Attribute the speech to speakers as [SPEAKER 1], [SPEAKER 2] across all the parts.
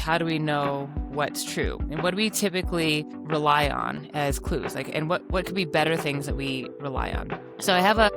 [SPEAKER 1] how do we know what's true? And what do we typically rely on as clues? And what could be better things that we rely on? So I have a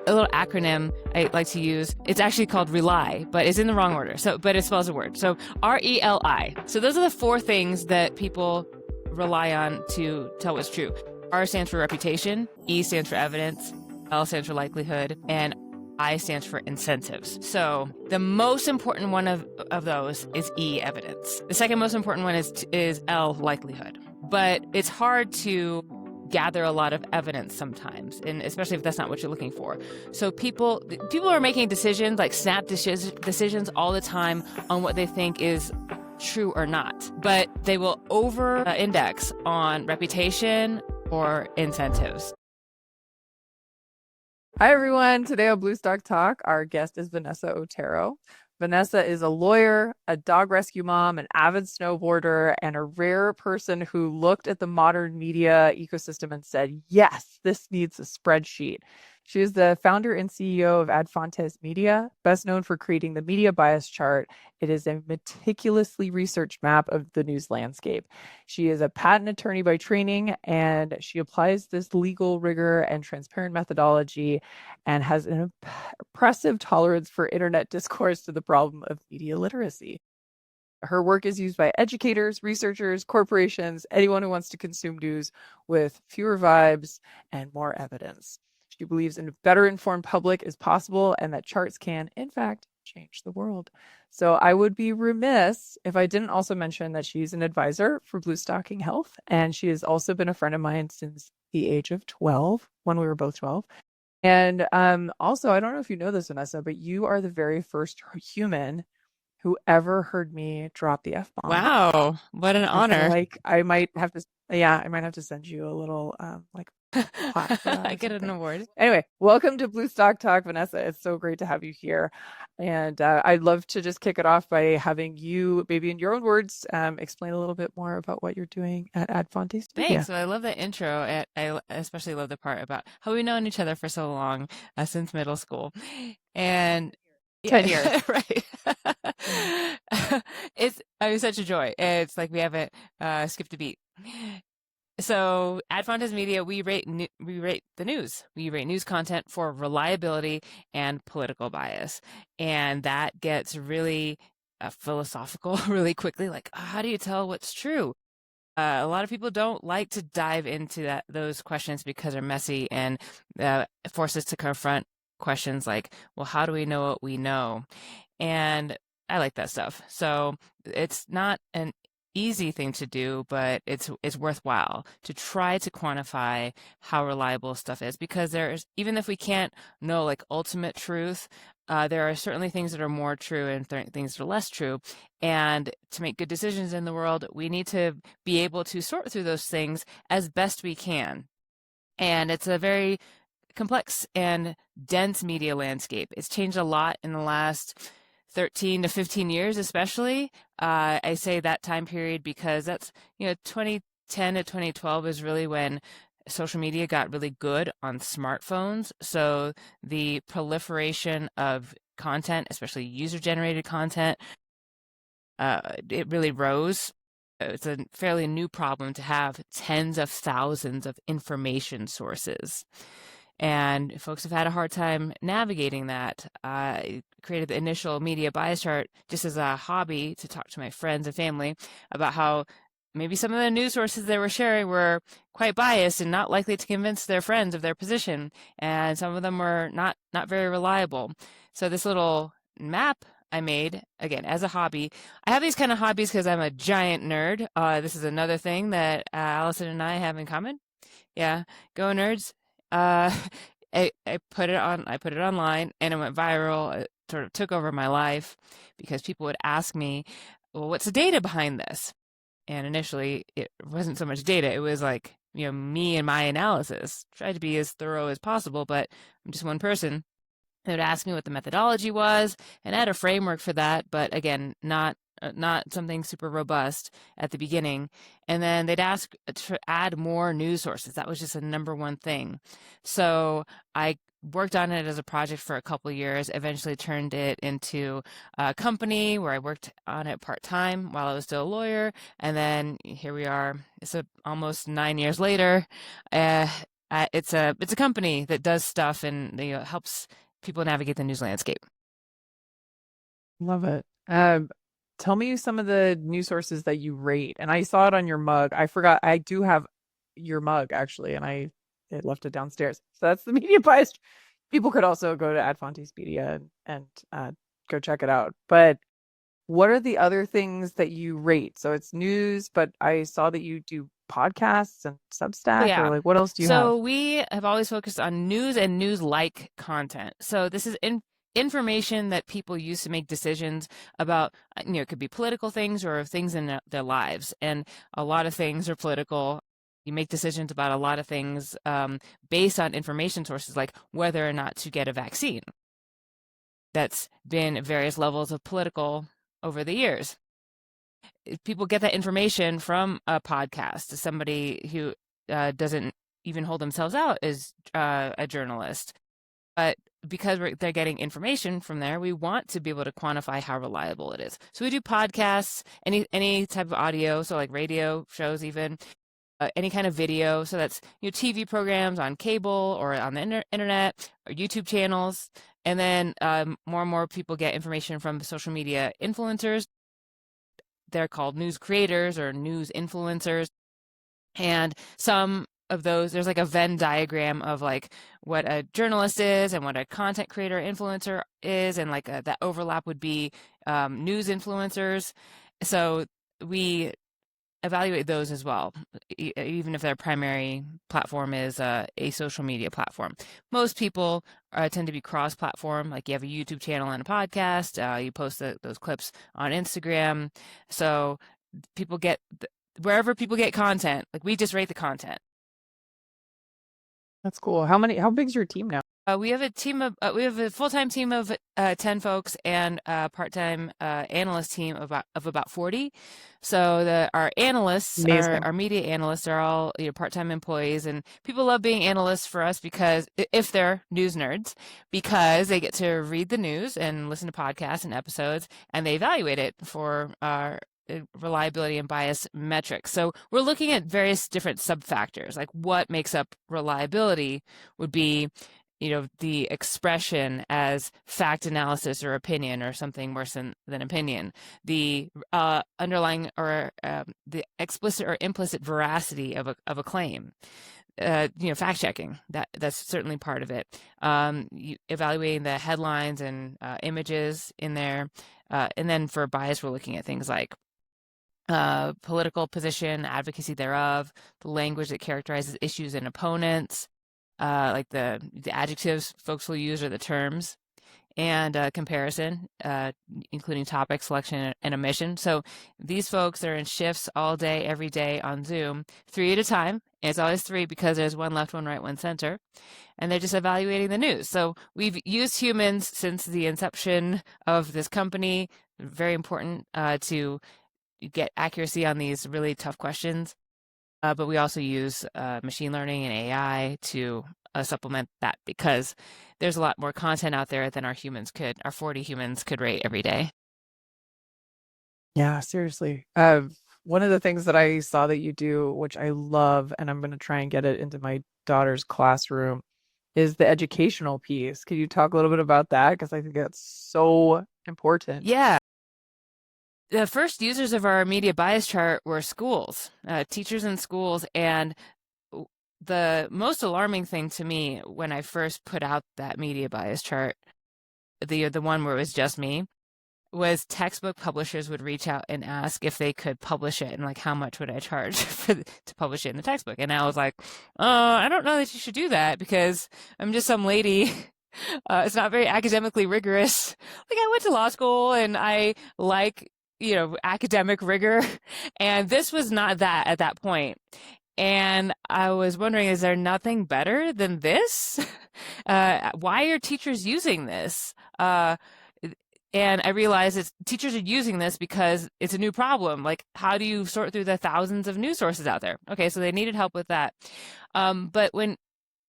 [SPEAKER 1] little acronym I like to use. It's actually called RELI, but it's in the wrong order. But it spells a word. So RELI. So those are the 4 things that people rely on to tell what's true. R stands for reputation, E stands for evidence, L stands for likelihood, and I stands for incentives. So the most important one of those is E, evidence. The second most important one is L, likelihood. But it's hard to gather a lot of evidence sometimes, and especially if that's not what you're looking for. So people are making decisions, like snap decisions all the time on what they think is true or not. But they will over-index on reputation or incentives.
[SPEAKER 2] Hi, everyone. Today on Bluestock Talk, our guest is Vanessa Otero. Vanessa is a lawyer, a dog rescue mom, an avid snowboarder, and a rare person who looked at the modern media ecosystem and said, yes, this needs a spreadsheet. She is the founder and CEO of Adfontes Media, best known for creating the media bias chart. It is a meticulously researched map of the news landscape. She is a patent attorney by training, and she applies this legal rigor and transparent methodology and has an impressive tolerance for internet discourse to the problem of media literacy. Her work is used by educators, researchers, corporations, anyone who wants to consume news with fewer vibes and more evidence. She believes a better informed public is possible and that charts can, in fact, change the world. So I would be remiss if I didn't also mention that she's an advisor for Bluestocking Health, and she has also been a friend of mine since the age of 12, when we were both 12. And also, I don't know if you know this, Vanessa, but you are the very first human who ever heard me drop the F-bomb.
[SPEAKER 1] Wow, what an honor.
[SPEAKER 2] I might have to send you a little plaque for that.
[SPEAKER 1] I get an award.
[SPEAKER 2] Anyway, welcome to Bluestock Talk, Vanessa. It's so great to have you here. And I'd love to just kick it off by having you, maybe in your own words, explain a little bit more about what you're doing at Adfontes Media.
[SPEAKER 1] Thanks. Well, I love that intro. I especially love the part about how we've known each other for so long, since middle school. And
[SPEAKER 2] 10 years.
[SPEAKER 1] Right. It's such a joy. It's like we haven't skipped a beat. So at Adfontes Media, we rate the news. We rate news content for reliability and political bias. And that gets really philosophical really quickly. Like, how do you tell what's true? A lot of people don't like to dive into those questions because they're messy and force us to confront questions like, well, how do we know what we know? And I like that stuff. So it's not an easy thing to do, but it's worthwhile to try to quantify how reliable stuff is, because even if we can't know like ultimate truth, there are certainly things that are more true and things that are less true. And to make good decisions in the world, we need to be able to sort through those things as best we can. And it's a very complex and dense media landscape. It's changed a lot in the last 13 to 15 years, especially. I say that time period because that's, 2010 to 2012 is really when social media got really good on smartphones. So the proliferation of content, especially user-generated content, it really rose. It's a fairly new problem to have tens of thousands of information sources. And folks have had a hard time navigating that. I created the initial media bias chart just as a hobby to talk to my friends and family about how maybe some of the news sources they were sharing were quite biased and not likely to convince their friends of their position. And some of them were not very reliable. So this little map I made, again, as a hobby. I have these kind of hobbies because I'm a giant nerd. This is another thing that Allison and I have in common. Yeah, go nerds. I put it online and it went viral. It sort of took over my life because people would ask me, well, what's the data behind this? And initially it wasn't so much data. It was like, me and my analysis. Tried to be as thorough as possible, but I'm just one person. They would ask me what the methodology was, and I had a framework for that, but again, not something super robust at the beginning. And then they'd ask to add more news sources. That was just a number one thing. So I worked on it as a project for a couple of years, eventually turned it into a company where I worked on it part-time while I was still a lawyer. And then here we are. It's almost 9 years later. Uh, it's a company that does stuff and helps people navigate the news landscape.
[SPEAKER 2] Love it. Tell me some of the news sources that you rate. And I saw it on your mug. I forgot. I do have your mug actually, and I left it downstairs. So that's the media bias. People could also go to Ad Fontes Media and go check it out. But what are the other things that you rate? So it's news, but I saw that you do podcasts and
[SPEAKER 1] Oh,
[SPEAKER 2] Substack, or
[SPEAKER 1] yeah.
[SPEAKER 2] like what else do you have?
[SPEAKER 1] So we have always focused on news and news-like content. So this is information that people use to make decisions about, it could be political things or things in their lives. And a lot of things are political. You make decisions about a lot of things based on information sources like whether or not to get a vaccine. That's been at various levels of political over the years. People get that information from a podcast, somebody who doesn't even hold themselves out as a journalist. But because they're getting information from there, we want to be able to quantify how reliable it is. So we do podcasts, any type of audio, so like radio shows, even any kind of video. So that's TV programs on cable or on the internet or YouTube channels. And then more and more people get information from social media influencers. They're called news creators or news influencers. And some of those, there's like a Venn diagram of like what a journalist is and what a content creator influencer is. And like that overlap would be news influencers. So we evaluate those as well, even if their primary platform is a social media platform. Most people tend to be cross-platform, like you have a YouTube channel and a podcast, you post those clips on Instagram. So people get, wherever people get content, like we just rate the content.
[SPEAKER 2] That's cool. How big's your team now?
[SPEAKER 1] We have a full-time team of 10 folks and a part-time analyst team of about 40. So our analysts,
[SPEAKER 2] Amazing.
[SPEAKER 1] our media analysts are all part-time employees, and people love being analysts for us because if they're news nerds, because they get to read the news and listen to podcasts and episodes, and they evaluate it for our reliability and bias metrics. So we're looking at various different sub-factors, like what makes up reliability would be the expression as fact analysis or opinion or something worse than opinion, the underlying or the explicit or implicit veracity of a claim. Fact checking, that's certainly part of it. Evaluating the headlines and images in there. And then for bias, we're looking at things like political position, advocacy thereof, the language that characterizes issues and opponents, like the adjectives folks will use or the terms, and comparison, including topic selection and omission. So these folks are in shifts all day, every day on Zoom, 3 at a time. And it's always 3 because there's one left, one right, one center. And they're just evaluating the news. So we've used humans since the inception of this company. Very important to get accuracy on these really tough questions. But we also use machine learning and AI to supplement that because there's a lot more content out there than our 40 humans could rate every day.
[SPEAKER 2] Yeah, seriously. One of the things that I saw that you do, which I love, and I'm going to try and get it into my daughter's classroom, is the educational piece. Could you talk a little bit about that? Because I think that's so important.
[SPEAKER 1] Yeah. The first users of our media bias chart were schools, teachers in schools. And the most alarming thing to me when I first put out that media bias chart, the one where it was just me, was textbook publishers would reach out and ask if they could publish it and like how much would I charge to publish it in the textbook. And I was like, I don't know that you should do that because I'm just some lady. It's not very academically rigorous. Like I went to law school and I like academic rigor, and this was not that at that point. And I was wondering, is there nothing better than this? Why are teachers using this? And I realized teachers are using this because it's a new problem. Like, how do you sort through the thousands of news sources out there? Okay, so they needed help with that. But when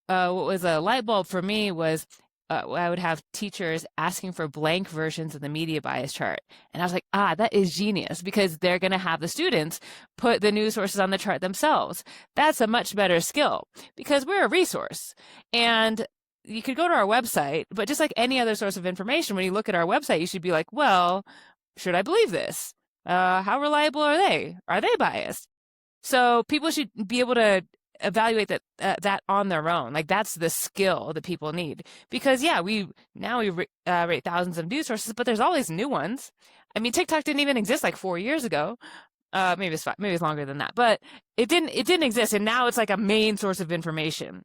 [SPEAKER 1] what was a light bulb for me was I would have teachers asking for blank versions of the media bias chart. And I was like, that is genius because they're going to have the students put the news sources on the chart themselves. That's a much better skill because we're a resource. And you could go to our website, but just like any other source of information, when you look at our website, you should be like, well, should I believe this? How reliable are they? Are they biased? So people should be able to evaluate that on their own. Like that's the skill that people need. Because yeah, we rate thousands of news sources, but there's always new ones. I mean, TikTok didn't even exist like 4 years ago. Maybe it's maybe it's longer than that, but it didn't exist, and now it's like a main source of information.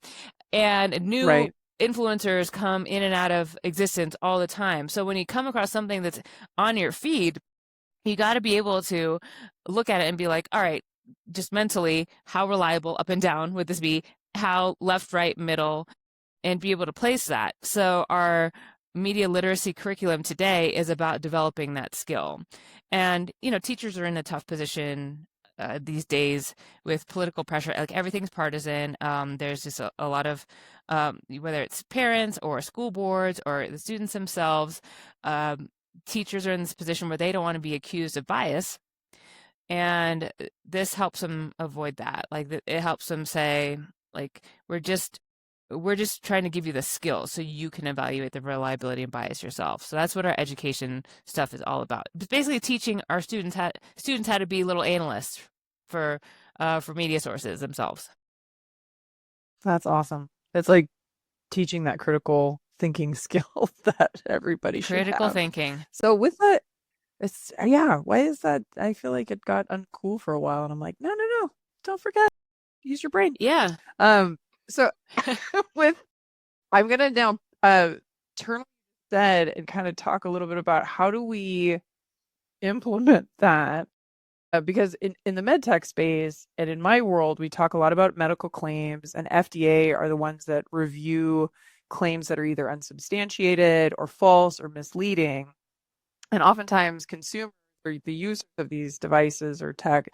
[SPEAKER 1] And new
[SPEAKER 2] Right.
[SPEAKER 1] influencers come in and out of existence all the time. So when you come across something that's on your feed, you got to be able to look at it and be like, all right, just mentally, how reliable up and down would this be? How left, right, middle, and be able to place that. So our media literacy curriculum today is about developing that skill. And, teachers are in a tough position these days with political pressure. Like everything's partisan. There's just a lot of, whether it's parents or school boards or the students themselves, teachers are in this position where they don't want to be accused of bias. And this helps them avoid that. Like it helps them say, like, we're just trying to give you the skills so you can evaluate the reliability and bias yourself. So that's what our education stuff is all about. It's basically teaching our students how to be little analysts for media sources themselves.
[SPEAKER 2] That's awesome. It's like teaching that critical thinking skill that everybody should
[SPEAKER 1] Critical
[SPEAKER 2] have.
[SPEAKER 1] thinking.
[SPEAKER 2] So with that, it's yeah, why is that? I feel like it got uncool for a while, and I'm like, no, no, no, don't forget, use your brain.
[SPEAKER 1] Yeah.
[SPEAKER 2] So with I'm gonna now turn that and kind of talk a little bit about how do we implement that because in the medtech space and in my world, we talk a lot about medical claims, and FDA are the ones that review claims that are either unsubstantiated or false or misleading. And oftentimes, consumers or the users of these devices or tech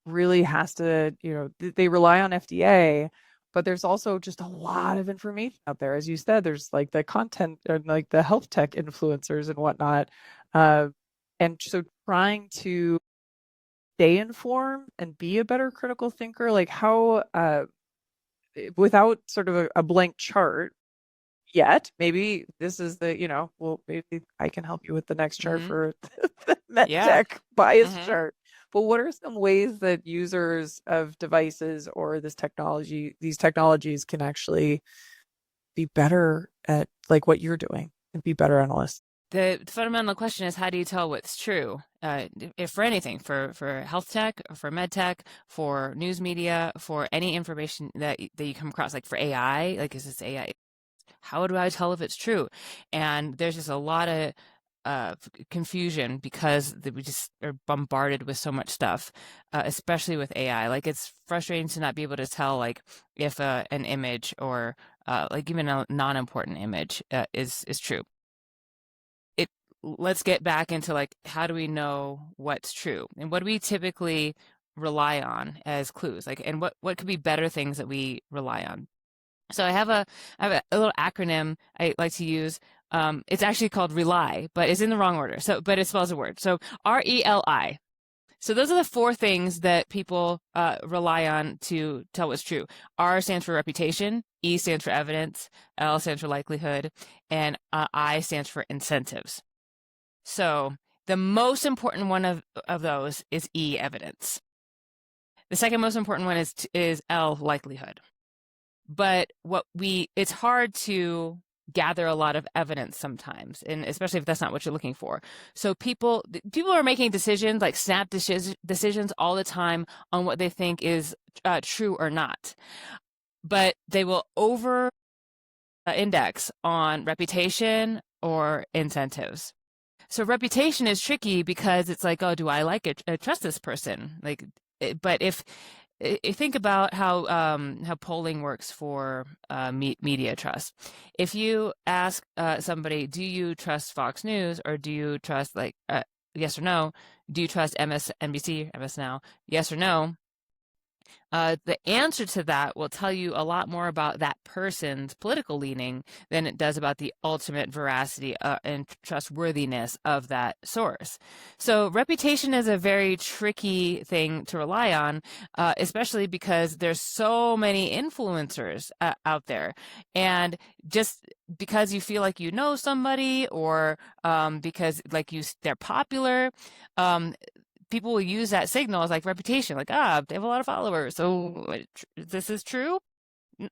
[SPEAKER 2] really has to, they rely on FDA, but there's also just a lot of information out there. As you said, there's like the content and like the health tech influencers and whatnot. Uh, and so trying to stay informed and be a better critical thinker, like how, without sort of a blank chart yet, maybe this is well, maybe I can help you with the next chart
[SPEAKER 1] Hmm.
[SPEAKER 2] for the
[SPEAKER 1] Yeah.
[SPEAKER 2] medtech bias
[SPEAKER 1] Hmm.
[SPEAKER 2] chart. But what are some ways that users of devices or these technologies can actually be better at like what you're doing and be better analysts?
[SPEAKER 1] The fundamental question is how do you tell what's true? If for anything, for health tech, for med tech, for news media, for any information that you come across, like for AI, like is this AI? How do I tell if it's true? And there's just a lot of confusion because we just are bombarded with so much stuff, especially with AI. Like it's frustrating to not be able to tell like if an image or like even a non-important image is true. Let's get back into like how do we know what's true and what do we typically rely on as clues, like, and what could be better things that we rely on. So I have a little acronym I like to use. It's actually called RELI, but it's in the wrong order, so but it spells a word, so RELI. So those are the four things that people rely on to tell what's true. R stands for reputation, E stands for evidence, L stands for likelihood, and I stands for incentives. So the most important one of those is E, evidence. The second most important one is L, likelihood. But it's hard to gather a lot of evidence sometimes, and especially if that's not what you're looking for. So people are making decisions, like snap decisions all the time on what they think is true or not. But they will over index on reputation or incentives. So reputation is tricky because it's like, oh, do I like it? Trust this person? Like, but if think about how polling works for media trust. If you ask somebody, do you trust Fox News or do you trust like yes or no? Do you trust MSNBC, MS Now? Yes or no? The answer to that will tell you a lot more about that person's political leaning than it does about the ultimate veracity and trustworthiness of that source. So reputation is a very tricky thing to rely on, especially because there's so many influencers out there. And just because you feel like you know somebody or because like they're popular, um, people will use that signal as like reputation, like, they have a lot of followers. So this is true.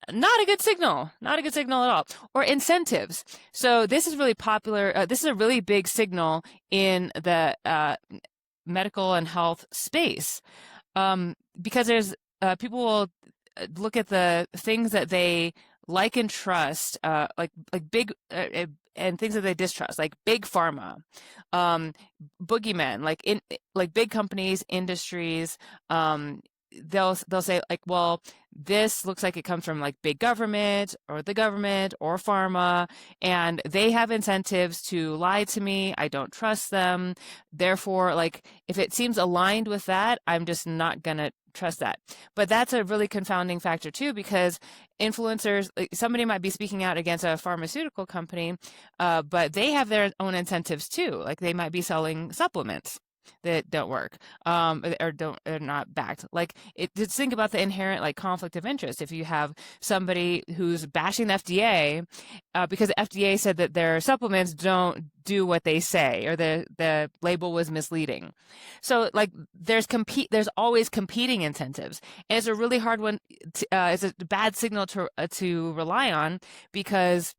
[SPEAKER 1] Not a good signal, not a good signal at all. Or incentives. So this is really popular. This is a really big signal in the medical and health space because there's people will look at the things that they like and trust, like big and things that they distrust, like big pharma, boogeymen, like big companies, industries. They'll say like, well, this looks like it comes from like big government or the government or pharma, and they have incentives to lie to me. I don't trust them. Therefore, like if it seems aligned with that, I'm just not gonna trust that. But that's a really confounding factor too, because influencers, like, somebody might be speaking out against a pharmaceutical company, but they have their own incentives too. Like they might be selling supplements that don't work, or are not backed. Like just think about the inherent like conflict of interest. If you have somebody who's bashing the FDA because the FDA said that their supplements don't do what they say, or the label was misleading. So like there's always competing incentives, and it's a really hard one. It's a bad signal to rely on, because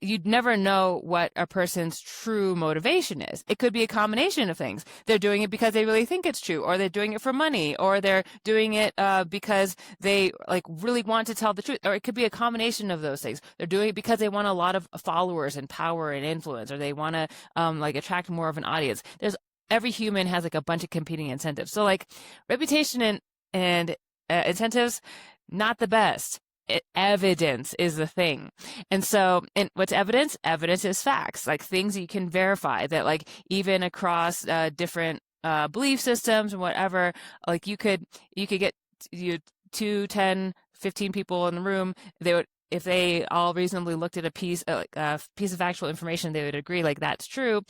[SPEAKER 1] you'd never know what a person's true motivation is. It could be a combination of things. They're doing it because they really think it's true, or they're doing it for money, or they're doing it because they like really want to tell the truth, or it could be a combination of those things. They're doing it because they want a lot of followers and power and influence, or they want to like attract more of an audience. Every human has like a bunch of competing incentives. So like reputation and incentives, not the best. Evidence is the thing. And so, and what's evidence? Evidence is facts, like things you can verify that, like even across different belief systems and whatever, like you could get 2, 10, 15 people in the room. They would, if they all reasonably looked at a piece of factual information, they would agree like that's true.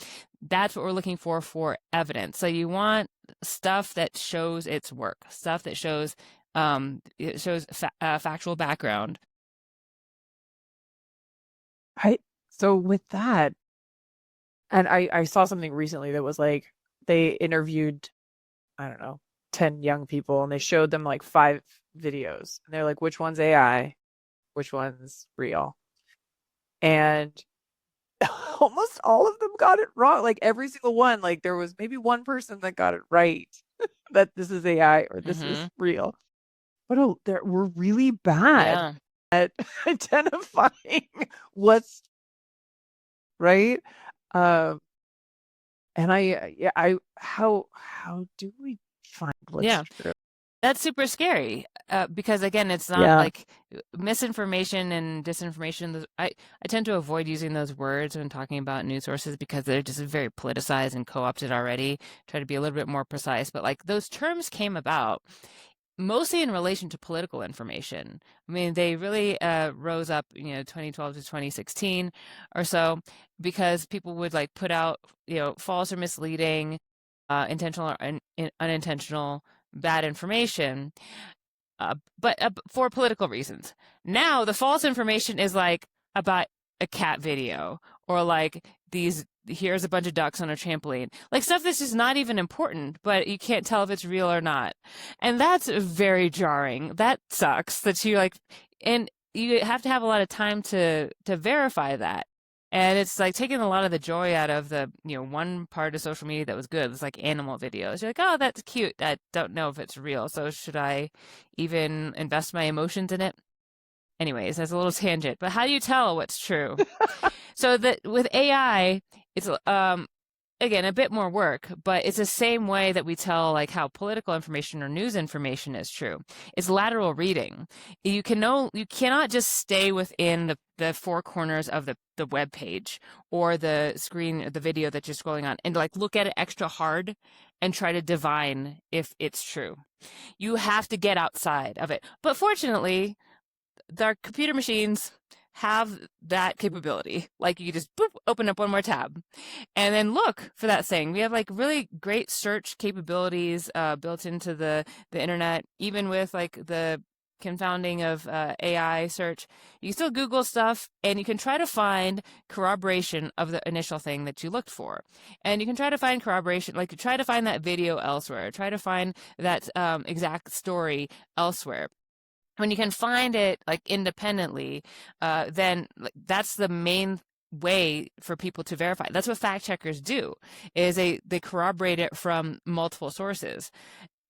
[SPEAKER 1] That's what we're looking for evidence. So you want stuff that shows its work, stuff that shows factual background.
[SPEAKER 2] So with that, and I saw something recently that was like they interviewed, I don't know, 10 young people, and they showed them like 5 videos, and they're like, which one's AI, which one's real? And almost all of them got it wrong. Like every single one, like there was maybe one person that got it right, that this is AI or this is real. But we're really bad at identifying what's right. And how do we find what's true?
[SPEAKER 1] That's super scary because again, it's not like misinformation and disinformation. I tend to avoid using those words when talking about news sources because they're just very politicized and co-opted already. Try to be a little bit more precise, but like those terms came about mostly in relation to political information. I mean, they really rose up, 2012 to 2016 or so, because people would like put out, false or misleading, intentional or unintentional bad information, but for political reasons. Now, the false information is like about a cat video, or like here's a bunch of ducks on a trampoline, like stuff that's just not even important, but you can't tell if it's real or not. And that's very jarring. That sucks that you like, and you have to have a lot of time to verify that. And it's like taking a lot of the joy out of the, one part of social media that was good. It's like animal videos. You're like, oh, that's cute. I don't know if it's real. So should I even invest my emotions in it? Anyways, that's a little tangent. But how do you tell what's true? So that with AI, it's again, a bit more work, but it's the same way that we tell like how political information or news information is true. It's lateral reading. You cannot just stay within the four corners of the web page or the screen, the video that you're scrolling on, and like look at it extra hard and try to divine if it's true. You have to get outside of it. But fortunately, our computer machines have that capability. Like you just boop, open up one more tab and then look for that thing. We have like really great search capabilities built into the internet, even with like the confounding of AI search. You can still Google stuff and you can try to find corroboration of the initial thing that you looked for. And you can try to find corroboration, like try to find that video elsewhere, try to find that exact story elsewhere. When you can find it like independently, then like, that's the main way for people to verify. That's what fact checkers do, is they corroborate it from multiple sources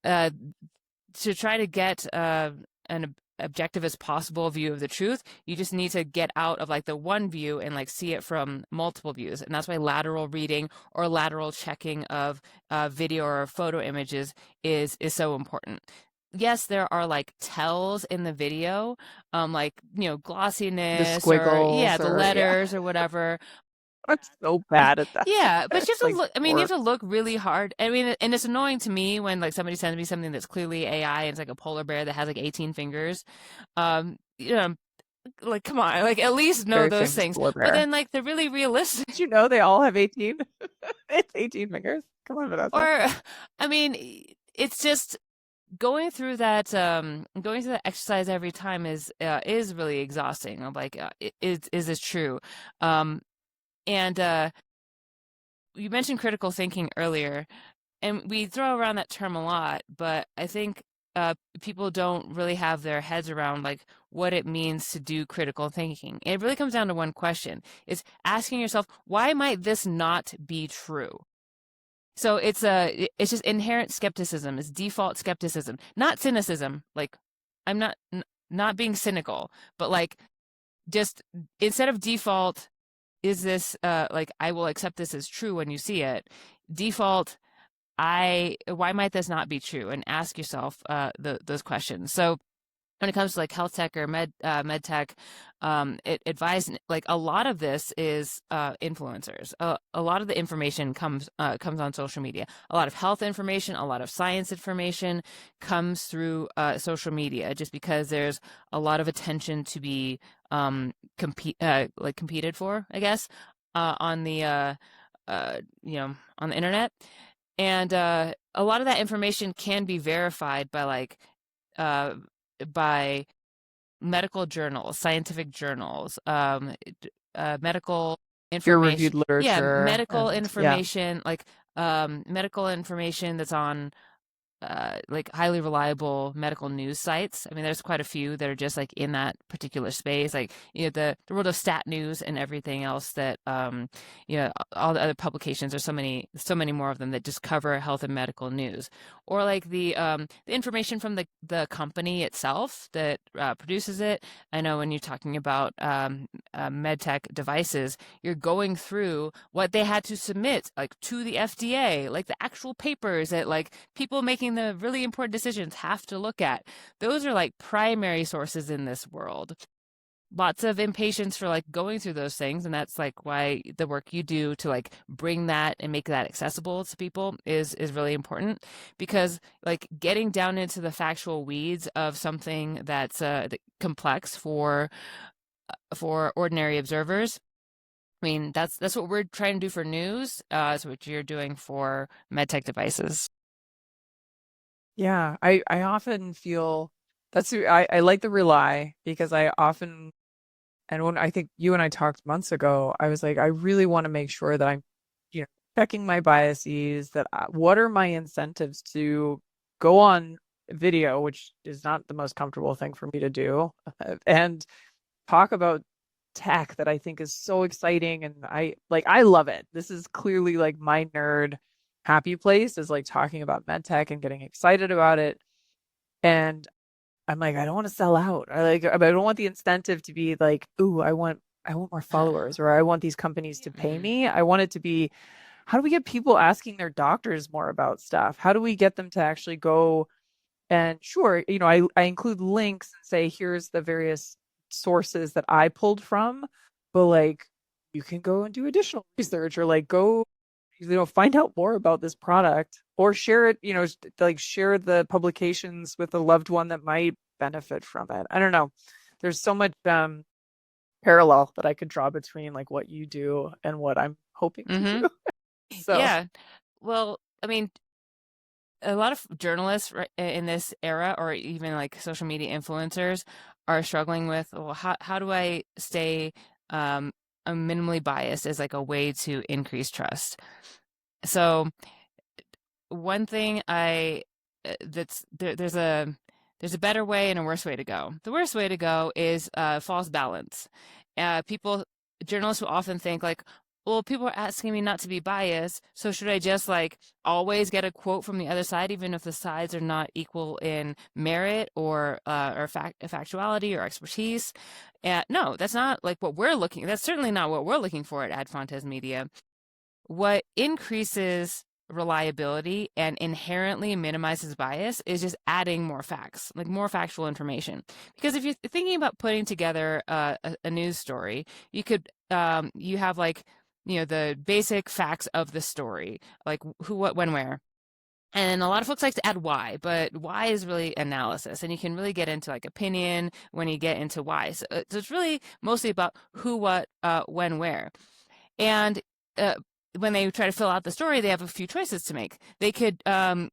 [SPEAKER 1] to try to get an objective as possible view of the truth. You just need to get out of like the one view and like see it from multiple views, and that's why lateral reading or lateral checking of video or photo images is so important. Yes, there are like tells in the video, like, you know,
[SPEAKER 2] The
[SPEAKER 1] glossiness or yeah,
[SPEAKER 2] squiggles
[SPEAKER 1] the
[SPEAKER 2] or yeah.
[SPEAKER 1] letters or whatever.
[SPEAKER 2] I'm so bad at that.
[SPEAKER 1] Yeah, but you have
[SPEAKER 2] It's
[SPEAKER 1] to
[SPEAKER 2] like
[SPEAKER 1] look, I mean, you have
[SPEAKER 2] sport.
[SPEAKER 1] to look really hard. I mean, and it's annoying to me when like somebody sends me something that's clearly AI and it's like a polar bear that has like 18 fingers. You know, like come on, like at least know
[SPEAKER 2] Very
[SPEAKER 1] those
[SPEAKER 2] famous
[SPEAKER 1] things.
[SPEAKER 2] polar
[SPEAKER 1] But
[SPEAKER 2] bear.
[SPEAKER 1] then like the really realistic
[SPEAKER 2] Did you know they all have 18? It's 18 fingers. Come on, Vanessa.
[SPEAKER 1] or I mean, it's just going through that exercise every time is really exhausting. I'm like, is this true? Um, and you mentioned critical thinking earlier, and we throw around that term a lot, but I think people don't really have their heads around like what it means to do critical thinking. It really comes down to one question: is asking yourself, why might this not be true? So it's just inherent skepticism. It's default skepticism, not cynicism. Like I'm not being cynical, but like just instead of default, is this like I will accept this as true when you see it. Default, I why might this not be true? And ask yourself those questions. So when it comes to like health tech or med tech, it advise like a lot of this is influencers. A lot of the information comes on social media. A lot of health information, a lot of science information comes through social media, just because there's a lot of attention to be competed for, I guess, on the on the internet, and a lot of that information can be verified uh, by medical journals, scientific journals, medical information.
[SPEAKER 2] Peer-reviewed
[SPEAKER 1] Yeah,
[SPEAKER 2] literature
[SPEAKER 1] medical
[SPEAKER 2] and yeah.
[SPEAKER 1] information, like medical information that's on like highly reliable medical news sites. I mean, there's quite a few that are just like in that particular space, like you know the world of stat news and everything else that you know all the other publications. There's so many more of them that just cover health and medical news, or like the information from the company itself that produces it. I know when you're talking about medtech devices, you're going through what they had to submit like to the FDA, like the actual papers that like people making the really important decisions have to look at. Those are like primary sources in this world. Lots of impatience for like going through those things, and that's like why the work you do to like bring that and make that accessible to people is really important, because like getting down into the factual weeds of something that's complex for ordinary observers. I mean, that's what we're trying to do for news. Is what you're doing for medtech devices.
[SPEAKER 2] Yeah, I often feel I like the rely because I often and when I think you and I talked months ago, I was like, I really want to make sure that I'm, you know, checking my biases, that what are my incentives to go on video, which is not the most comfortable thing for me to do, and talk about tech that I think is so exciting and I love it. This is clearly like my nerd happy place is like talking about med tech and getting excited about it. And I'm like, I don't want to sell out. I don't want the incentive to be like, ooh, I want more followers or I want these companies to pay
[SPEAKER 1] Mhm.
[SPEAKER 2] me. I want it to be how do we get people asking their doctors more about stuff? How do we get them to actually go and sure, I include links and say, here's the various sources that I pulled from, but like you can go and do additional research or like go, find out more about this product or share it, like share the publications with a loved one that might benefit from it. I don't know. There's so much parallel that I could draw between like what you do and what I'm hoping to
[SPEAKER 1] Mm-hmm.
[SPEAKER 2] do. So,
[SPEAKER 1] Yeah. Well, I mean, a lot of journalists in this era, or even like social media influencers, are struggling with, well, how do I stay minimally biased as like a way to increase trust? So one thing that's there's a better way and a worse way to go. The worst way to go is false balance. People Journalists will often think like, well, people are asking me not to be biased, so should I just like always get a quote from the other side, even if the sides are not equal in merit or factuality or expertise? No, that's not like what we're looking. That's certainly not what we're looking for at Ad Fontes Media. What increases reliability and inherently minimizes bias is just adding more facts, like more factual information. Because if you're thinking about putting together a news story, you have like, the basic facts of the story, like who, what, when, where. And a lot of folks like to add why, but why is really analysis. And you can really get into like opinion when you get into why. So it's really mostly about who, what, when, where. And uh, when they try to fill out the story, they have a few choices to make. They could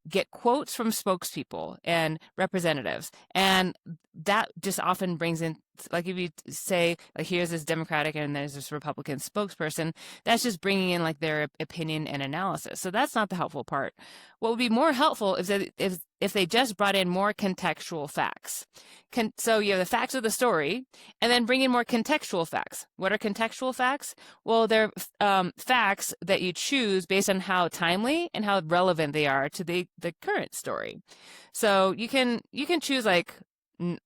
[SPEAKER 1] get quotes from spokespeople and representatives, and that just often brings in, like, if you say, like, here's this Democratic and there's this Republican spokesperson, that's just bringing in like their opinion and analysis. So that's not the helpful part. What would be more helpful is that if they just brought in more contextual facts. So you have the facts of the story, and then bring in more contextual facts. What are contextual facts? Well, they're facts that you choose based on how timely and how relevant they are to the current story. So you can choose like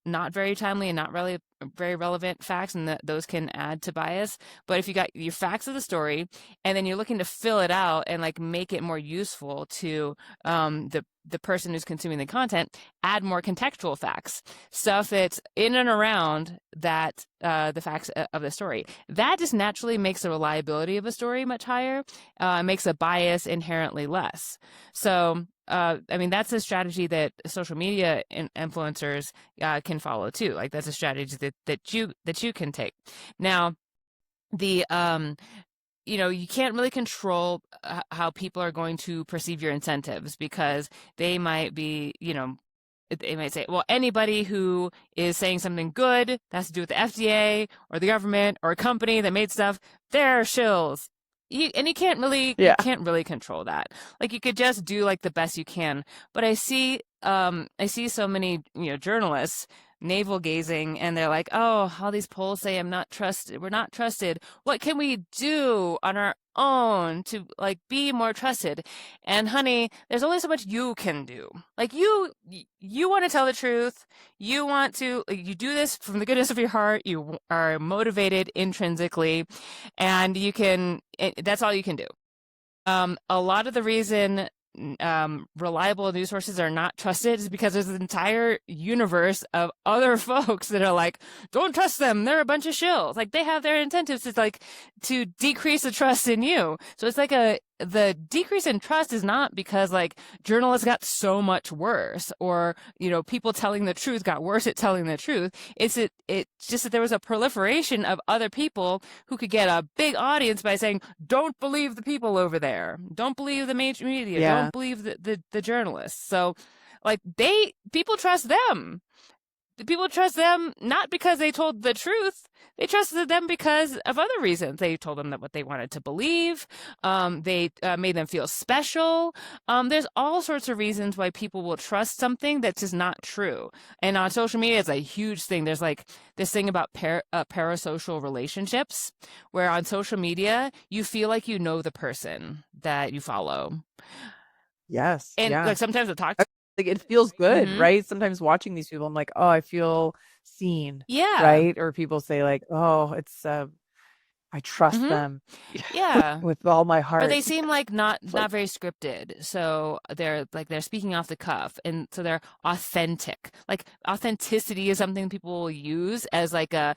[SPEAKER 1] not very timely and not really very relevant facts, and those can add to bias. But if you got your facts of the story, and then you're looking to fill it out and like make it more useful to the person who's consuming the content, add more contextual facts, stuff that's in and around that the facts of the story. That just naturally makes the reliability of a story much higher, makes a bias inherently less. So I mean, that's a strategy that social media influencers can follow too. Like that's a strategy that you can take. Now, the you can't really control how people are going to perceive your incentives, because they might be, they might say, well, anybody who is saying something good that has to do with the FDA or the government or a company that made stuff, they're shills. You
[SPEAKER 2] yeah.
[SPEAKER 1] can't really control that. Like you could just do like the best you can. But I see so many, journalists navel gazing, and they're like, oh, all these polls say I'm not trusted. We're not trusted. What can we do on our own to like be more trusted? And honey, there's only so much you can do. Like you want to tell the truth. You want to, like, you do this from the goodness of your heart. You are motivated intrinsically, and that's all you can do. A lot of the reason reliable news sources are not trusted is because there's an entire universe of other folks that are like, don't trust them. They're a bunch of shills. Like they have their incentives to decrease the trust in you. So it's like the decrease in trust is not because like journalists got so much worse, or people telling the truth got worse at telling the truth. It's just that there was a proliferation of other people who could get a big audience by saying, don't believe the people over there, don't believe the major media,
[SPEAKER 2] Yeah.
[SPEAKER 1] don't believe the journalists. So like people trust them. The people trust them not because they told the truth. They trusted them because of other reasons. They told them that what they wanted to believe. They made them feel special. There's all sorts of reasons why people will trust something that's just not true. And on social media, it's a huge thing. There's like this thing about parasocial relationships, where on social media, you feel like you know the person that you follow.
[SPEAKER 2] Yes.
[SPEAKER 1] And
[SPEAKER 2] Yeah.
[SPEAKER 1] like sometimes I talk.
[SPEAKER 2] Like it feels good,
[SPEAKER 1] Mm-hmm.
[SPEAKER 2] right? Sometimes watching these people, I'm like, oh, I feel seen,
[SPEAKER 1] Yeah.
[SPEAKER 2] right? Or people say like, oh, it's I trust
[SPEAKER 1] Hmm.
[SPEAKER 2] them
[SPEAKER 1] Yeah.
[SPEAKER 2] with all my
[SPEAKER 1] But
[SPEAKER 2] heart.
[SPEAKER 1] they seem like not
[SPEAKER 2] It's like,
[SPEAKER 1] not very scripted. So they're speaking off the cuff, and so they're authentic. Like authenticity is something people will use as like a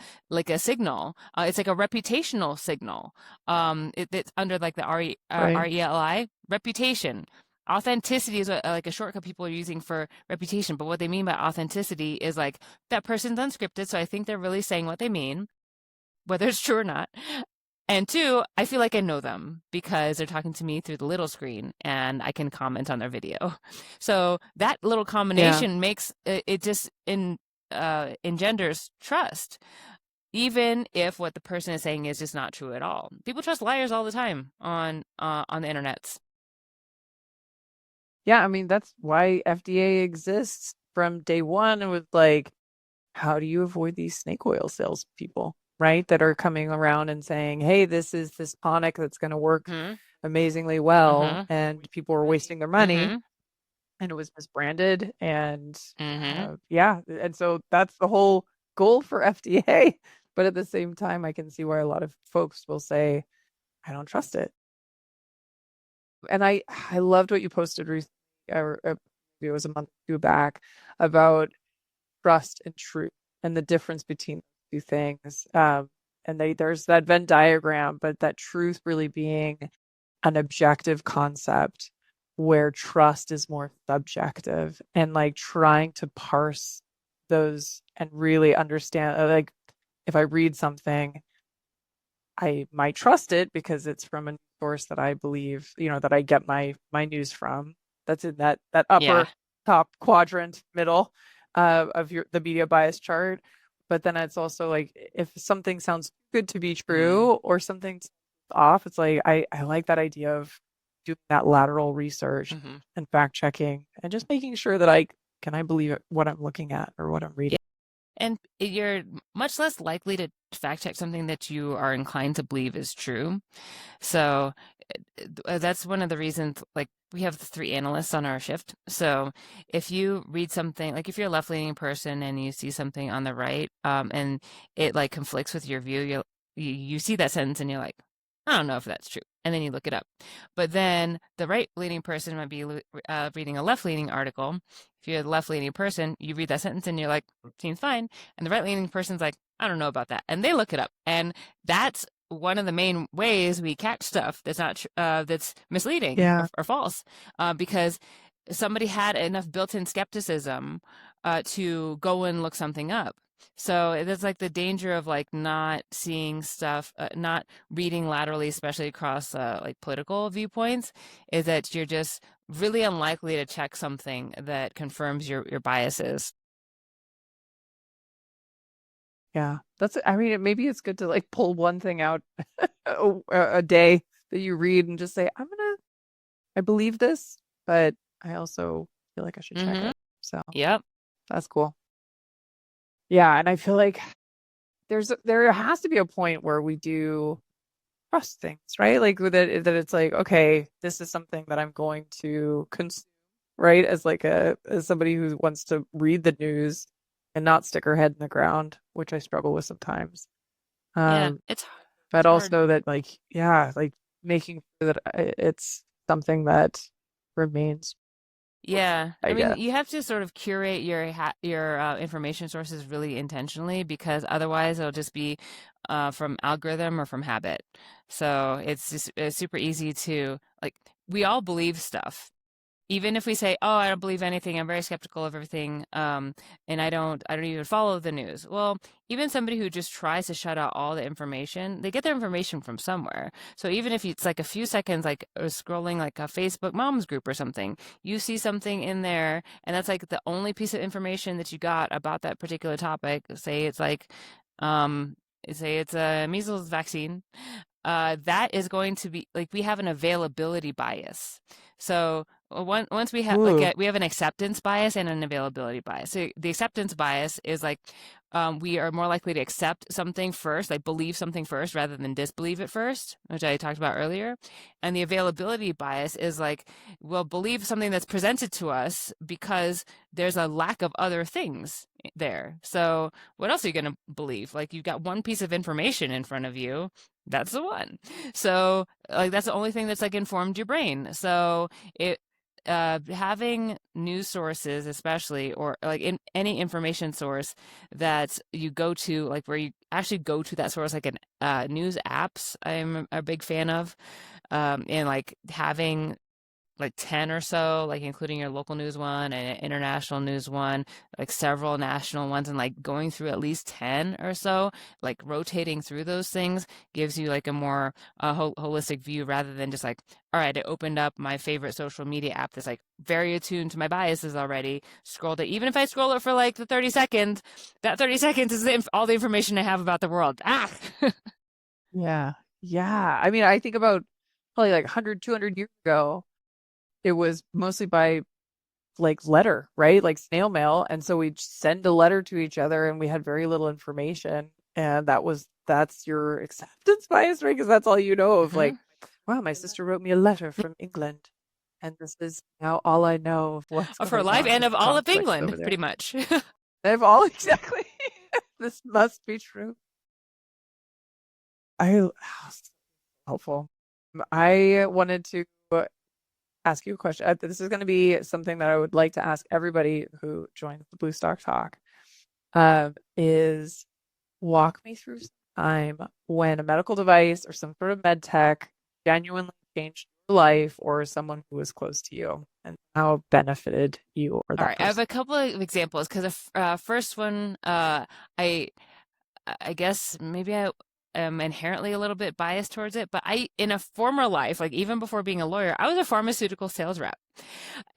[SPEAKER 1] signal. It's like a reputational signal. It's under like the
[SPEAKER 2] right.
[SPEAKER 1] RELI reputation. Authenticity is like a shortcut people are using for reputation, but what they mean by authenticity is like that person's unscripted, so I think they're really saying what they mean, whether it's true or not. And two, I feel like I know them because they're talking to me through the little screen and I can comment on their video. So that little
[SPEAKER 2] Yeah.
[SPEAKER 1] combination makes it just engenders trust, even if what the person is saying is just not true at all. People trust liars all the time on the internets.
[SPEAKER 2] Yeah, I mean, that's why FDA exists from day one. It was like, how do you avoid these snake oil salespeople, right? That are coming around and saying, hey, this is this tonic that's going to work
[SPEAKER 1] Mm-hmm.
[SPEAKER 2] amazingly well.
[SPEAKER 1] Mm-hmm.
[SPEAKER 2] And people were wasting their money
[SPEAKER 1] Mm-hmm.
[SPEAKER 2] and it was misbranded. And
[SPEAKER 1] Mm-hmm.
[SPEAKER 2] yeah, and so that's the whole goal for FDA. But at the same time, I can see why a lot of folks will say, I don't trust it. And I loved what you posted recently, it was a month or two back, about trust and truth and the difference between those two things. And there's that Venn diagram, but that truth really being an objective concept where trust is more subjective, and like trying to parse those and really understand, like if I read something, I might trust it because it's from a source that I believe, that I get my news from. That's in that
[SPEAKER 1] Yeah.
[SPEAKER 2] upper top quadrant middle of the media bias chart. But then it's also like if something sounds good to be
[SPEAKER 1] Mm-hmm.
[SPEAKER 2] true or something's off, it's like I like that idea of doing that lateral research
[SPEAKER 1] Mm-hmm.
[SPEAKER 2] and fact checking and just making sure that I believe what I'm looking at or what I'm reading.
[SPEAKER 1] And you're much less likely to fact check something that you are inclined to believe is true. So that's one of the reasons, like, we have the three analysts on our shift. So if you read something, like if you're a left-leaning person and you see something on the right, and it like conflicts with your view, you see that sentence and you're like, I don't know if that's true. And then you look it up. But then the right-leaning person might be reading a left-leaning article. If you're a left-leaning person, you read that sentence and you're like, seems fine. And the right-leaning person's like, I don't know about that. And they look it up. And that's one of the main ways we catch stuff that's not that's misleading
[SPEAKER 2] Yeah.
[SPEAKER 1] or false, because somebody had enough built-in skepticism to go and look something up. So there's like the danger of like not seeing stuff, not reading laterally, especially across like political viewpoints, is that you're just really unlikely to check something that confirms your biases.
[SPEAKER 2] Yeah. I mean, maybe it's good to like pull one thing out a day that you read and just say, I believe this, but I also feel like I should check
[SPEAKER 1] Mm-hmm.
[SPEAKER 2] it. So
[SPEAKER 1] Yep.
[SPEAKER 2] that's cool. Yeah. And I feel like there has to be a point where we do trust things, right? Like with it, that it's like, okay, this is something that I'm going to consume, right? As like as somebody who wants to read the news and not stick her head in the ground, which I struggle with sometimes.
[SPEAKER 1] Yeah.
[SPEAKER 2] Um,
[SPEAKER 1] It's
[SPEAKER 2] but
[SPEAKER 1] hard.
[SPEAKER 2] also that like, yeah, like making sure that it's something that remains,
[SPEAKER 1] Yeah, I
[SPEAKER 2] I
[SPEAKER 1] mean,
[SPEAKER 2] guess.
[SPEAKER 1] you have to sort of curate your information sources really intentionally because otherwise it'll just be from algorithm or from habit. So it's super easy to like we all believe stuff even if we say, "Oh, I don't believe anything. I'm very skeptical of everything, and I don't even follow the news." Well, even somebody who just tries to shut out all the information, they get their information from somewhere. So even if it's like a few seconds, like scrolling like a Facebook moms group or something, you see something in there, and that's like the only piece of information that you got about that particular topic. Um, say it's a measles vaccine. That is going to be like we have an availability bias. So once we have
[SPEAKER 2] Ooh,
[SPEAKER 1] we have an acceptance bias and an availability bias. So the acceptance bias is like we are more likely to accept something first, like believe something first rather than disbelieve it first, which I talked about earlier. And the availability bias is like we'll believe something that's presented to us because there's a lack of other things there. So what else are you going to believe? Like you've got one piece of information in front of you That's the one. So like that's the only thing that's like informed your brain. So it having news sources, especially, or like in any information source that you go to, like where you actually go to that source, like in news apps, I'm a big fan of, and like having like 10 or so, like including your local news one and an international news one, like several national ones, and like going through at least 10 or so, like rotating through those things gives you like a more holistic view rather than just like, all right, I opened up my favorite social media app that's like very attuned to my biases already, scrolled it. Even if I scroll it for like the 30 seconds, that 30 seconds is all the information I have about the world. Ah!
[SPEAKER 2] Yeah. Yeah. I mean, I think about probably like 100, 200 years ago, it was mostly by like letter, right? Like snail mail. And so we'd send a letter to each other and we had very little information. And that's your acceptance bias, right? Because that's all you know of. Like,
[SPEAKER 1] Mhm.
[SPEAKER 2] wow, my sister wrote me a letter from England. And this is now all I know of what's
[SPEAKER 1] Of her
[SPEAKER 2] going
[SPEAKER 1] life
[SPEAKER 2] on
[SPEAKER 1] and
[SPEAKER 2] with
[SPEAKER 1] of
[SPEAKER 2] the
[SPEAKER 1] all of
[SPEAKER 2] conflict
[SPEAKER 1] England,
[SPEAKER 2] over there.
[SPEAKER 1] pretty much.
[SPEAKER 2] They've all exactly. This must be true. I helpful. I wanted to ask you a question. This is going to be something that I would like to ask everybody who joins the Bluestock Talk. Is walk me through some time when a medical device or some sort of med tech genuinely changed your life or someone who was close to you and how it benefited you or
[SPEAKER 1] All
[SPEAKER 2] that
[SPEAKER 1] right, I have
[SPEAKER 2] person.
[SPEAKER 1] a couple of examples because the first one, I I guess maybe I am inherently a little bit biased towards it, but in a former life, like even before being a lawyer, I was a pharmaceutical sales rep,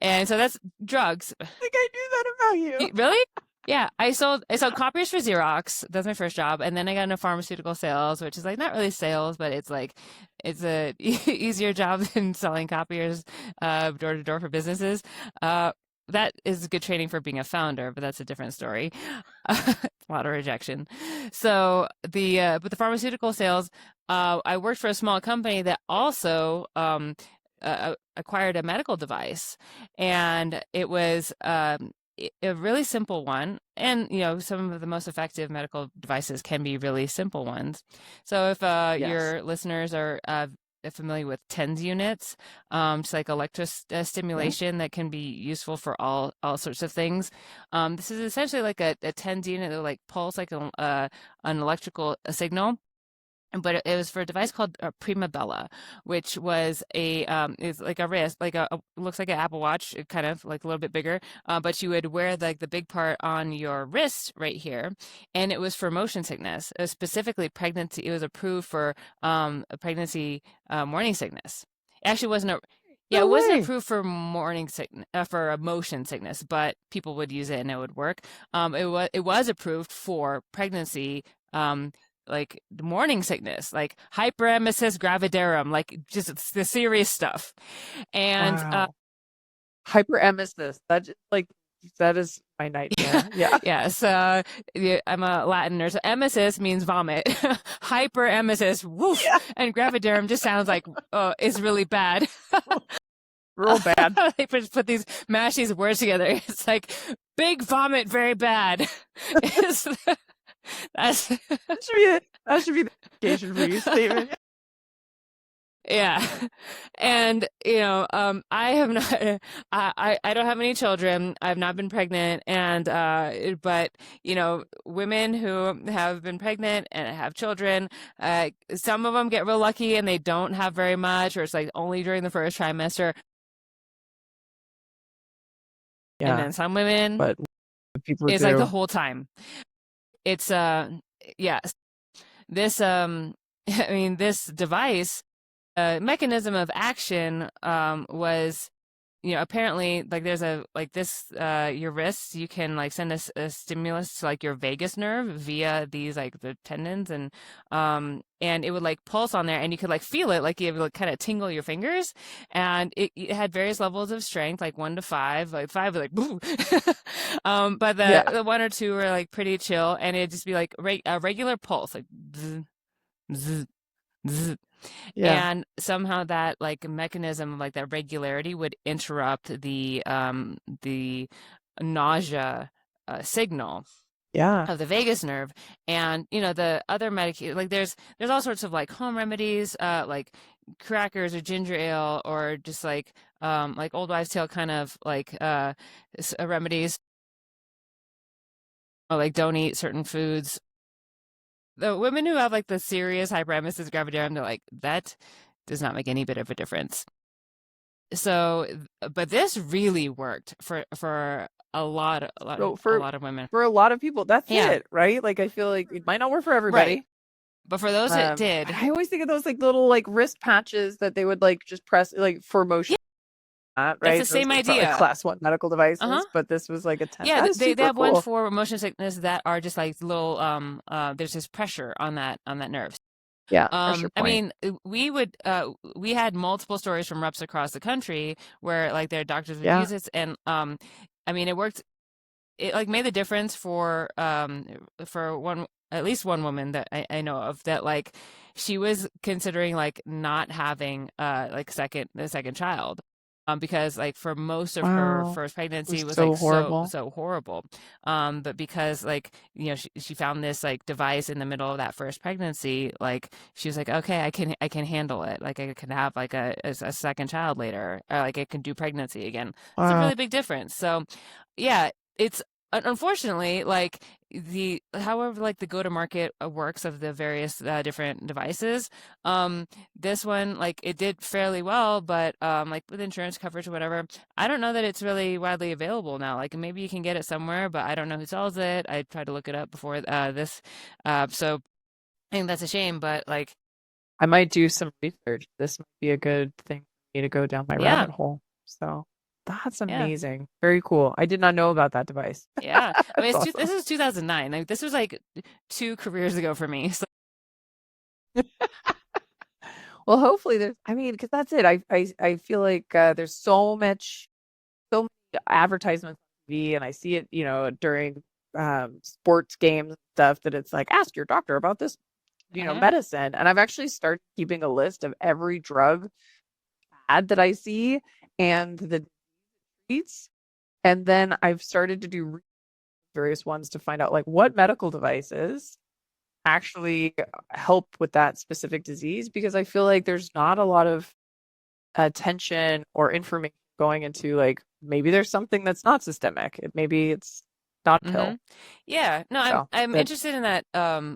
[SPEAKER 1] and so that's drugs.
[SPEAKER 2] I think I knew that about you.
[SPEAKER 1] Really? Yeah, I sold copiers for Xerox. That's my first job, and then I got into pharmaceutical sales, which is like not really sales, but it's like it's a easier job than selling copiers door to door for businesses. Uh, that is good training for being a founder, but that's a different story. A lot of rejection. So but the pharmaceutical sales, I worked for a small company that also acquired a medical device, and it was a really simple one. And, some of the most effective medical devices can be really simple ones. So if
[SPEAKER 2] Yes.
[SPEAKER 1] your listeners are familiar with TENS units, just like
[SPEAKER 2] Yeah.
[SPEAKER 1] stimulation that can be useful for all sorts of things. This is essentially like a TENS unit that will like pulse like an electrical signal, but it was for a device called Primabella, which was is like a wrist, like looks like an Apple Watch, kind of like a little bit bigger, but you would wear like the big part on your wrist right here, and it was for motion sickness, specifically pregnancy. It was approved for a pregnancy morning sickness. It actually wasn't a Yeah,
[SPEAKER 2] No
[SPEAKER 1] it wasn't
[SPEAKER 2] way.
[SPEAKER 1] approved for morning sickness, for a motion sickness, but people would use it and it would work. It was approved for pregnancy, like the morning sickness, like hyperemesis gravidarum, like just the serious stuff. And
[SPEAKER 2] Wow. Hyperemesis. That is my nightmare. Yeah.
[SPEAKER 1] yes, yeah, I'm a Latin nurse. So emesis means vomit. Hyperemesis, woof,
[SPEAKER 2] Yeah.
[SPEAKER 1] and gravidarum just sounds like is really bad.
[SPEAKER 2] Real bad.
[SPEAKER 1] They put mash these words together. It's like big vomit, very bad. It's, that's
[SPEAKER 2] That should be the application for you statement.
[SPEAKER 1] Yeah. And I have not I don't have any children. I've not been pregnant, and but women who have been pregnant and have children, some of them get real lucky and they don't have very much, or it's like only during the first trimester. And
[SPEAKER 2] Yeah,
[SPEAKER 1] then some women,
[SPEAKER 2] but people
[SPEAKER 1] it's like the
[SPEAKER 2] do.
[SPEAKER 1] whole time. It's yeah, this I mean, this device mechanism of action was, apparently, like there's a like this your wrists, you can like send a stimulus to like your vagus nerve via these like the tendons, and it would like pulse on there, and you could like feel it, like you would like, kind of tingle your fingers, and it had various levels of strength, like 1 to 5. Like 5 was like boo. But
[SPEAKER 2] Yeah,
[SPEAKER 1] the 1 or 2 were like pretty chill, and it'd just be like a regular pulse, like bzz, bzz, bzz.
[SPEAKER 2] yeah,
[SPEAKER 1] And somehow that like mechanism, like that regularity, would interrupt the nausea signal.
[SPEAKER 2] Yeah.
[SPEAKER 1] of the vagus nerve. And the other medication, like there's all sorts of like home remedies, like crackers or ginger ale, or just like old wives tale kind of like remedies, or like don't eat certain foods. The women who have like the serious hyperemesis gravidarum, they're like, that does not make any bit of a difference. So, but this really worked for
[SPEAKER 2] So
[SPEAKER 1] a
[SPEAKER 2] for
[SPEAKER 1] lot of women.
[SPEAKER 2] a lot of people, that's
[SPEAKER 1] Yeah,
[SPEAKER 2] it, right? Like I feel like it might not work for
[SPEAKER 1] right.
[SPEAKER 2] everybody.
[SPEAKER 1] But for those it did,
[SPEAKER 2] I always think of those like little like wrist patches that they would like just press like for
[SPEAKER 1] yeah,
[SPEAKER 2] motion,
[SPEAKER 1] that's the
[SPEAKER 2] right? Those
[SPEAKER 1] same
[SPEAKER 2] are probably
[SPEAKER 1] idea.
[SPEAKER 2] class one medical
[SPEAKER 1] Uh-huh.
[SPEAKER 2] devices, but this was like a 10.
[SPEAKER 1] Yeah,
[SPEAKER 2] That is
[SPEAKER 1] they
[SPEAKER 2] super
[SPEAKER 1] have one
[SPEAKER 2] cool.
[SPEAKER 1] for motion sickness that are just like little there's this pressure on that nerve.
[SPEAKER 2] Yeah, pressure
[SPEAKER 1] I
[SPEAKER 2] point.
[SPEAKER 1] mean, we had multiple stories from reps across the country where like their doctors would
[SPEAKER 2] Yeah.
[SPEAKER 1] use it, and I mean, it worked. It like made the difference for one, at least one woman that I know of, that like she was considering like not having like the second child, because like for most of her
[SPEAKER 2] Wow.
[SPEAKER 1] first
[SPEAKER 2] It
[SPEAKER 1] pregnancy
[SPEAKER 2] was
[SPEAKER 1] was like
[SPEAKER 2] so horrible.
[SPEAKER 1] so horrible, but because like she found this like device in the middle of that first pregnancy, like she was like, okay, I can handle it, like I can have like a second child later, or like I can do pregnancy again. It's a
[SPEAKER 2] Wow.
[SPEAKER 1] really big difference. So yeah, it's unfortunately like the however like the go to market works of the various different devices. um this one, like it did fairly well, but like with insurance coverage or whatever, I don't know that it's really widely available now. Like maybe you can get it somewhere, but I don't know who sells it. I tried to look it up before this, so I think that's a shame, but like
[SPEAKER 2] I might do some research. This might be a good thing for me to go down my
[SPEAKER 1] yeah,
[SPEAKER 2] rabbit hole. So that's
[SPEAKER 1] yeah,
[SPEAKER 2] amazing. Very cool. I did not know about that device.
[SPEAKER 1] yeah. I mean
[SPEAKER 2] That's
[SPEAKER 1] this
[SPEAKER 2] awesome.
[SPEAKER 1] is 2009. Like this was like 2 careers ago for me. So
[SPEAKER 2] Well, hopefully there's, I mean, because that's it. I feel like there's so many advertisements on TV, and I see it, during sports games and stuff, that it's like, ask your doctor about this,
[SPEAKER 1] mhm.
[SPEAKER 2] medicine. And I've actually started keeping a list of every drug ad that I see and the treats. And then I've started to do various ones to find out like what medical devices actually help with that specific disease, because I feel like there's not a lot of attention or information going into like maybe there's something that's not systemic. Maybe it's not a
[SPEAKER 1] Mm-hmm.
[SPEAKER 2] pill.
[SPEAKER 1] Yeah. No,
[SPEAKER 2] So
[SPEAKER 1] I'm
[SPEAKER 2] that
[SPEAKER 1] interested in that.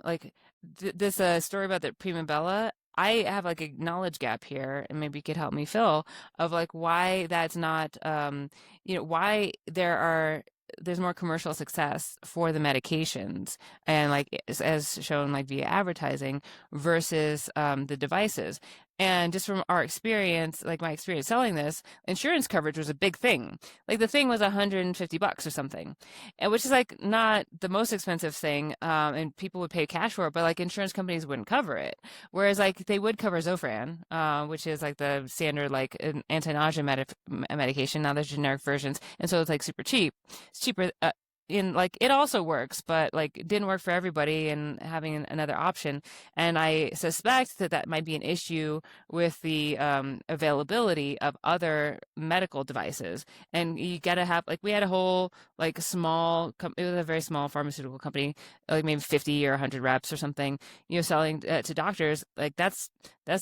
[SPEAKER 1] Like this story about the Prima Bella. I have like a knowledge gap here, and maybe you could help me fill, of like why that's not why there's more commercial success for the medications, and like as shown like via advertising, versus the devices. And just from our experience, like my experience selling this, insurance coverage was a big thing. Like the thing was $150 or something, and which is like not the most expensive thing, and people would pay cash for it, but like insurance companies wouldn't cover it, whereas like they would cover Zofran, which is like the standard like an anti-nausea medication. Now there's generic versions, and so it's like super cheap. It's cheaper, in like it also works, but like it didn't work for everybody, and having another option. And I suspect that that might be an issue with the availability of other medical devices. And you gotta have, like we had a whole like it was a very small pharmaceutical company, like maybe 50 or 100 reps or something, selling to doctors. Like that's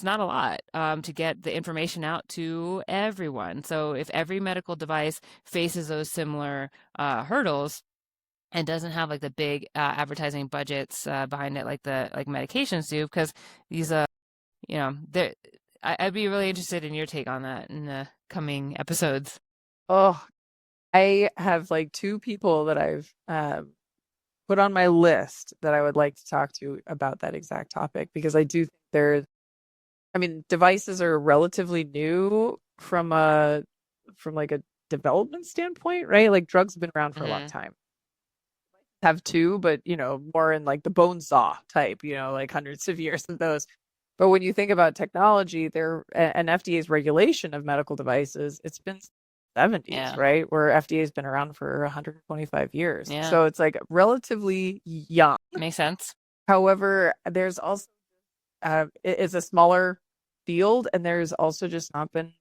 [SPEAKER 1] not a lot, to get the information out to everyone. So if every medical device faces those similar hurdles, and doesn't have like the big advertising budgets behind it like the like medications do, because these they're I'd be really interested in your take on that in the coming episodes.
[SPEAKER 2] oh, I have like two people that I've put on my list that I would like to talk to about that exact topic, because I do think I mean, devices are relatively new from like a development standpoint, right? Like drugs have been around for a long
[SPEAKER 1] Hmm.
[SPEAKER 2] time. Have two, but more in like the bone saw type, like hundreds of years of those. But when you think about technology, and FDA's regulation of medical devices, it's been 70s,
[SPEAKER 1] Yeah,
[SPEAKER 2] right? Where FDA has been around for 125 years.
[SPEAKER 1] yeah,
[SPEAKER 2] So it's like relatively young.
[SPEAKER 1] makes sense.
[SPEAKER 2] However, there's also it's a smaller field, and there's also just not been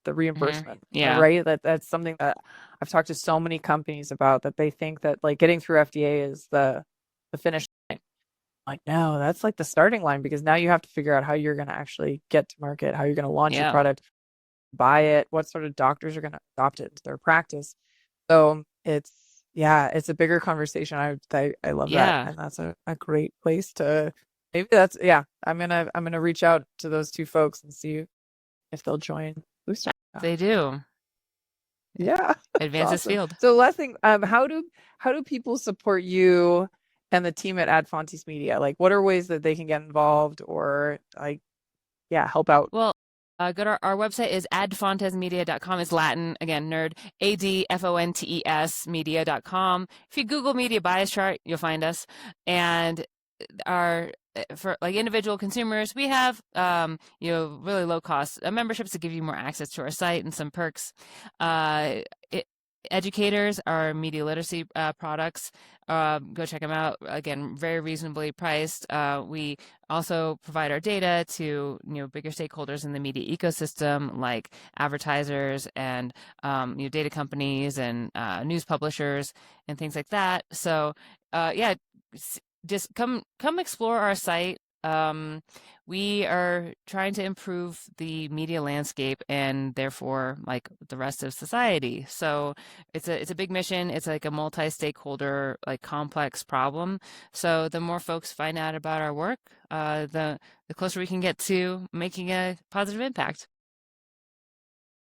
[SPEAKER 2] the reimbursement,
[SPEAKER 1] Yeah.
[SPEAKER 2] right? That's something that I've talked to so many companies about, that they think that like getting through FDA is the finish line. Like, no, that's like the starting line, because now you have to figure out how you're going to actually get to market, how you're going to launch your
[SPEAKER 1] Yeah.
[SPEAKER 2] product, buy it, what sort of doctors are going to adopt it into their practice. So it's a bigger conversation. I love that,
[SPEAKER 1] Yeah.
[SPEAKER 2] and that's a great place to maybe that's yeah. I'm gonna reach out to those two folks and see if they'll join Bluestock.
[SPEAKER 1] They do.
[SPEAKER 2] Yeah, that's
[SPEAKER 1] Advance this
[SPEAKER 2] awesome.
[SPEAKER 1] field.
[SPEAKER 2] So last thing, how do people support you and the team at Ad Fontes Media? Like, what are ways that they can get involved, or like, yeah, help out?
[SPEAKER 1] Well, go to our website is adfontesmedia.com. It's Latin, again, nerd, ADFONTES media.com. If you Google media bias chart, you'll find us. And our for like individual consumers, we have really low cost memberships to give you more access to our site and some perks. It, educators, our media literacy products, go check them out. Again, very reasonably priced. We also provide our data to bigger stakeholders in the media ecosystem, like advertisers and data companies and news publishers and things like that. So yeah, just come explore our site. We are trying to improve the media landscape and therefore like the rest of society. So it's a big mission. It's like a multi-stakeholder, like complex problem. So the more folks find out about our work, the closer we can get to making a positive impact.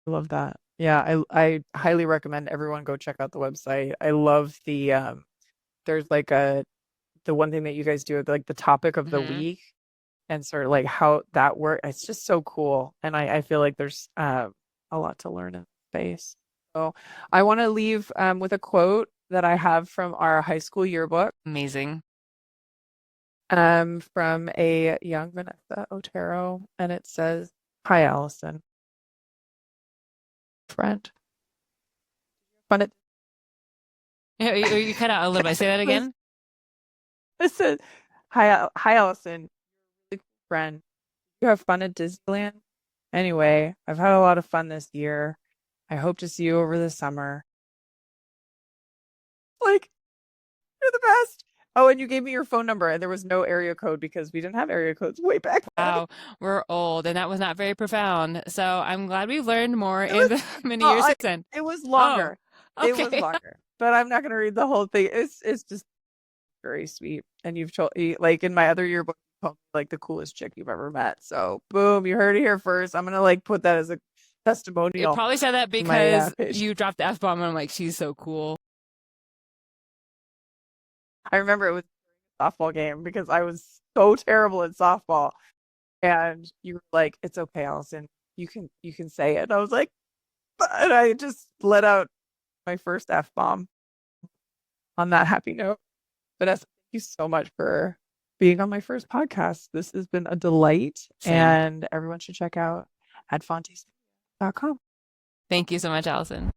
[SPEAKER 2] I love that. Yeah, I highly recommend everyone go check out the website. I love there's like the one thing that you guys do, like the topic of the
[SPEAKER 1] Hmm.
[SPEAKER 2] week, and sort of like how that works. It's just so cool. And I feel like there's a lot to learn in space. So I want to leave with a quote that I have from our high school yearbook,
[SPEAKER 1] Amazing.
[SPEAKER 2] from a young Vanessa Otero. And it says, "Hi, Allison. Friend. Fun at
[SPEAKER 1] You cut out a little bit. Say that again.
[SPEAKER 2] It says, hi, Allison. Really cool friend. You have fun at Disneyland? Anyway, I've had a lot of fun this year. I hope to see you over the summer." Like, you're the best. Oh, and you gave me your phone number, and there was no area code because we didn't have area codes way back then.
[SPEAKER 1] Wow, we're old, and that was not very profound. So I'm glad we've learned more
[SPEAKER 2] It
[SPEAKER 1] in
[SPEAKER 2] was
[SPEAKER 1] the many
[SPEAKER 2] oh,
[SPEAKER 1] years since then.
[SPEAKER 2] it was
[SPEAKER 1] Oh,
[SPEAKER 2] longer. It was
[SPEAKER 1] okay.
[SPEAKER 2] longer. But I'm not gonna read the whole thing. It's just very sweet. And like in my other yearbook, you called me like the coolest chick you've ever met. So boom, you heard it here first. I'm gonna like put that as a
[SPEAKER 1] You
[SPEAKER 2] testimonial
[SPEAKER 1] probably said that
[SPEAKER 2] in my
[SPEAKER 1] because
[SPEAKER 2] page.
[SPEAKER 1] you dropped the F-bomb, and I'm like, she's so cool.
[SPEAKER 2] I remember it was a softball game because I was so terrible at softball. And you were like, "It's okay, Allison. You can say it." And I was like, and I just let out my first F bomb on that happy note. Vanessa, thank you so much for being on my first podcast. This has been a delight,
[SPEAKER 1] Same.
[SPEAKER 2] and everyone should check out adfontes.com.
[SPEAKER 1] Thank you so much, Allison.